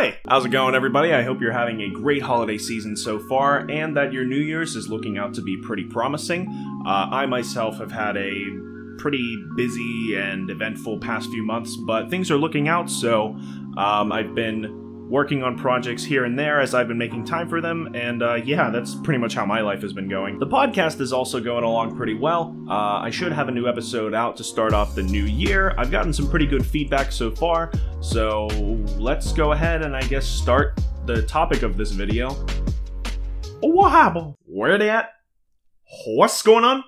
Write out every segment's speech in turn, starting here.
Hi! How's it going, everybody? I hope you're having a great holiday season so far, and that your New Year's is looking out to be pretty promising. I myself have had a pretty busy and eventful past few months, but things are looking out, so I've been working on projects here and there as I've been making time for them, and yeah, that's pretty much how my life has been going. The podcast is also going along pretty well. I should have a new episode out to start off the new year. I've gotten some pretty good feedback so far, so let's go ahead and I guess start the topic of this video. What happened? Where they at? What's going on?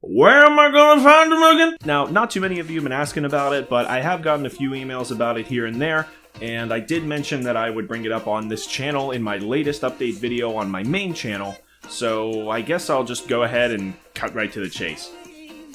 Where am I gonna find them again? Now, not too many of you have been asking about it, but I have gotten a few emails about it here and there. And I did mention that I would bring it up on this channel in my latest update video on my main channel, so I guess I'll just go ahead and cut right to the chase.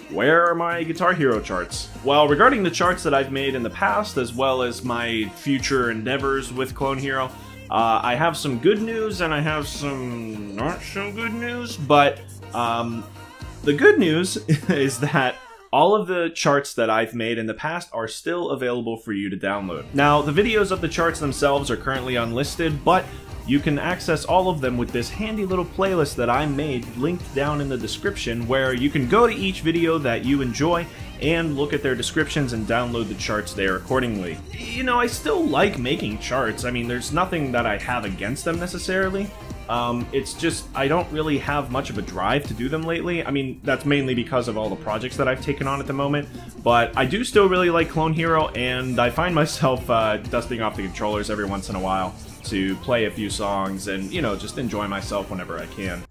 Where are my Guitar Hero charts? Well, regarding the charts that I've made in the past, as well as my future endeavors with Clone Hero, I have some good news and I have some not so good news, but the good news is that all of the charts that I've made in the past are still available for you to download. Now, the videos of the charts themselves are currently unlisted, but you can access all of them with this handy little playlist that I made linked down in the description, where you can go to each video that you enjoy and look at their descriptions and download the charts there accordingly. You know, I still like making charts. I mean, there's nothing that I have against them necessarily. It's just, I don't really have much of a drive to do them lately. I mean, that's mainly because of all the projects that I've taken on at the moment, but I do still really like Clone Hero, and I find myself dusting off the controllers every once in a while to play a few songs and, you know, just enjoy myself whenever I can.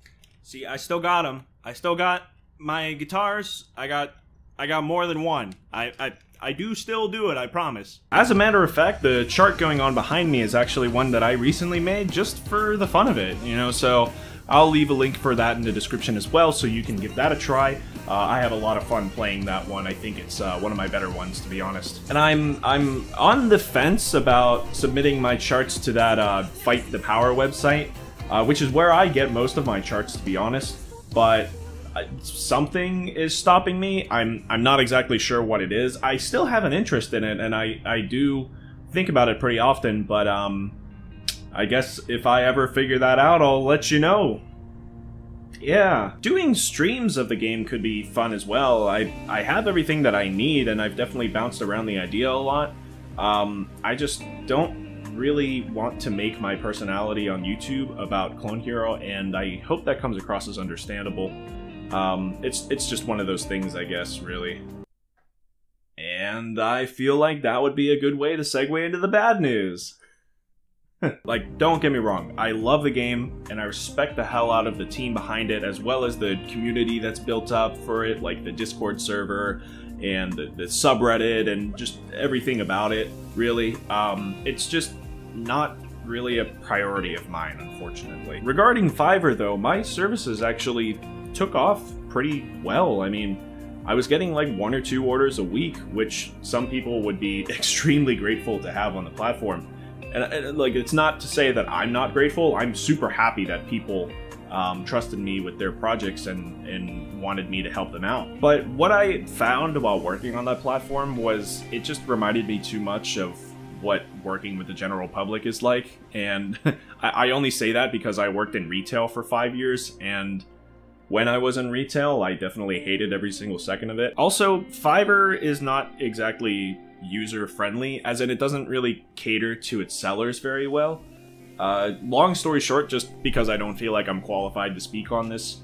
See, I still got them. I still got my guitars. I got more than one. I do still do it, I promise. As a matter of fact, the chart going on behind me is actually one that I recently made just for the fun of it, you know, so I'll leave a link for that in the description as well, so you can give that a try. I have a lot of fun playing that one. I think it's one of my better ones, to be honest. And I'm on the fence about submitting my charts to that Fight the Power website, which is where I get most of my charts, to be honest, but something is stopping me. I'm not exactly sure what it is. I still have an interest in it, and I do think about it pretty often, but I guess if I ever figure that out, I'll let you know. Yeah, doing streams of the game could be fun as well. I have everything that I need, and I've definitely bounced around the idea a lot. I just don't really want to make my personality on YouTube about Clone Hero, and I hope that comes across as understandable. It's just one of those things, I guess, really. And I feel like that would be a good way to segue into the bad news. Like, don't get me wrong, I love the game, and I respect the hell out of the team behind it, as well as the community that's built up for it, like the Discord server, and the subreddit, and just everything about it, really. It's just not really a priority of mine, unfortunately. Regarding Fiverr, though, my services actually took off pretty well. I mean, I was getting like 1 or 2 orders a week, which some people would be extremely grateful to have on the platform. And like, it's not to say that I'm not grateful. I'm super happy that people trusted me with their projects and wanted me to help them out. But what I found while working on that platform was it just reminded me too much of what working with the general public is like. And I only say that because I worked in retail for 5 years, and when I was in retail, I definitely hated every single second of it. Also, Fiverr is not exactly user-friendly, as in it doesn't really cater to its sellers very well. Long story short, just because I don't feel like I'm qualified to speak on this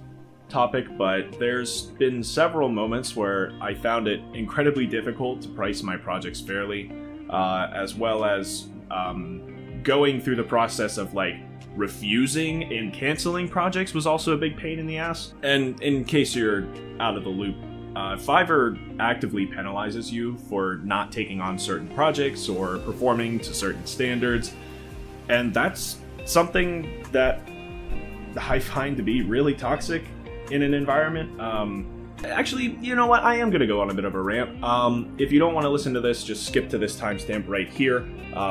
topic, but there's been several moments where I found it incredibly difficult to price my projects fairly, as well as going through the process of, like, refusing and canceling projects was also a big pain in the ass. And in case you're out of the loop, Fiverr actively penalizes you for not taking on certain projects or performing to certain standards, and that's something that I find to be really toxic in an environment. Actually, you know what? I am going to go on a bit of a rant. If you don't want to listen to this, just skip to this timestamp right here,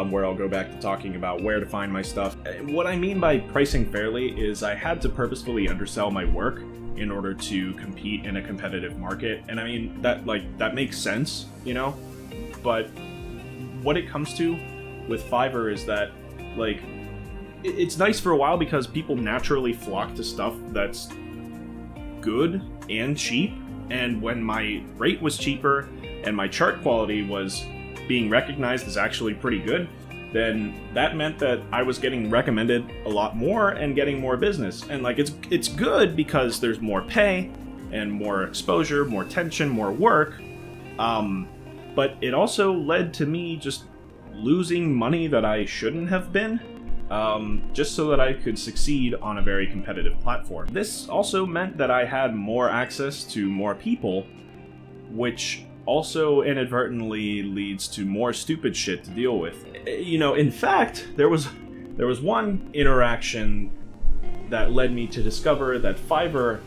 where I'll go back to talking about where to find my stuff. What I mean by pricing fairly is I had to purposefully undersell my work in order to compete in a competitive market. And I mean, that makes sense, you know? But what it comes to with Fiverr is that Like, it's nice for a while because people naturally flock to stuff that's good and cheap, and when my rate was cheaper and my chart quality was being recognized as actually pretty good, then that meant that I was getting recommended a lot more and getting more business. And like, it's good because there's more pay and more exposure, more tension, more work. But it also led to me just losing money that I shouldn't have been, just so that I could succeed on a very competitive platform. This also meant that I had more access to more people, which also inadvertently leads to more stupid shit to deal with. You know, in fact, there was one interaction that led me to discover that Fiverr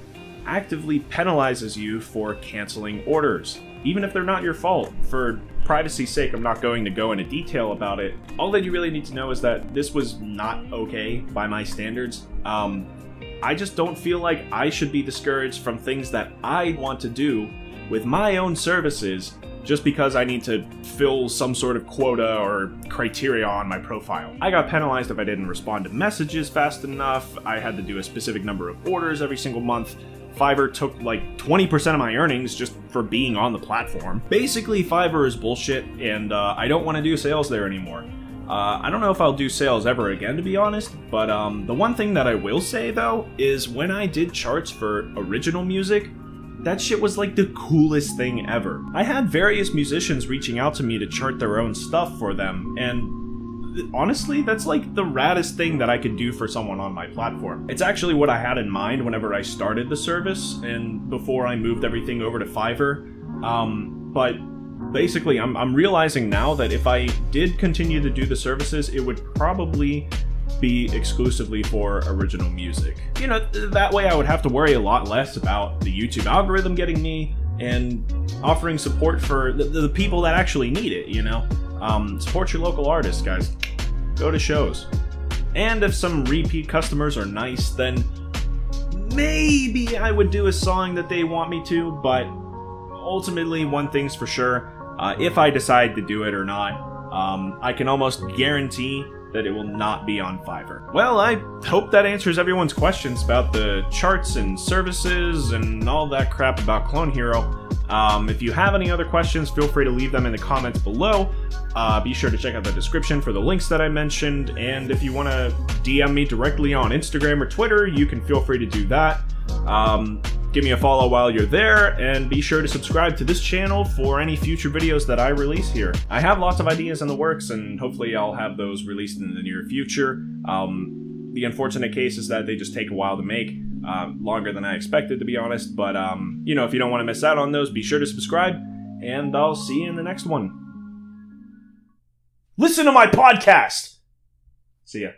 actively penalizes you for canceling orders, even if they're not your fault. For privacy's sake, I'm not going to go into detail about it. All that you really need to know is that this was not okay by my standards. I just don't feel like I should be discouraged from things that I want to do with my own services just because I need to fill some sort of quota or criteria on my profile. I got penalized if I didn't respond to messages fast enough. I had to do a specific number of orders every single month. Fiverr took like 20% of my earnings just for being on the platform. Basically, Fiverr is bullshit, and I don't want to do sales there anymore. I don't know if I'll do sales ever again, to be honest, but the one thing that I will say, though, is when I did charts for original music, that shit was like the coolest thing ever. I had various musicians reaching out to me to chart their own stuff for them, and honestly, that's like the raddest thing that I could do for someone on my platform. It's actually what I had in mind whenever I started the service and before I moved everything over to Fiverr. But basically, I'm realizing now that if I did continue to do the services, it would probably be exclusively for original music. You know, that way I would have to worry a lot less about the YouTube algorithm getting me and offering support for the people that actually need it, you know? Support your local artists, guys. Go to shows. And if some repeat customers are nice, then maybe I would do a song that they want me to, but ultimately, one thing's for sure, if I decide to do it or not, I can almost guarantee that it will not be on Fiverr. Well, I hope that answers everyone's questions about the charts and services and all that crap about Clone Hero. If you have any other questions, feel free to leave them in the comments below. Be sure to check out the description for the links that I mentioned, and if you want to DM me directly on Instagram or Twitter, you can feel free to do that. Give me a follow while you're there, and be sure to subscribe to this channel for any future videos that I release here. I have lots of ideas in the works, and hopefully I'll have those released in the near future. The unfortunate case is that they just take a while to make, longer than I expected, to be honest, but you know, if you don't want to miss out on those, be sure to subscribe, and I'll see you in the next one. Listen to my podcast! See ya.